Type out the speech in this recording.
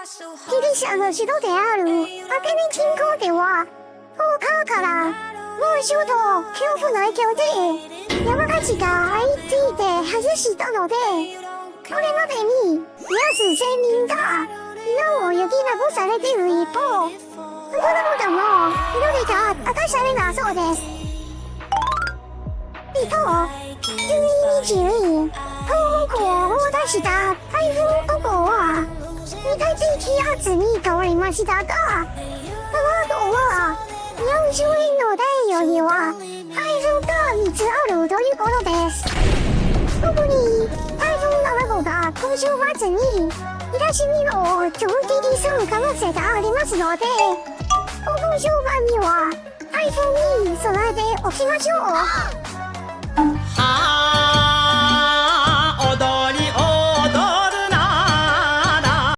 ギリシャの首都であるアテネ近郊では10日から猛暑と強風の影響で山火事が相次いで発したので、これまでに約1000人が命を余儀なくされている一方、子供も命が明かされたそうです。一方、12日に東北を横断した台風5号は熱帯低気圧に変わりましたが、その後は40年の代よりは台風が3つあるということです。特に台風7号が今週末に東日本を直撃する可能性がありますので、今週盤には台風に備えておきましょう。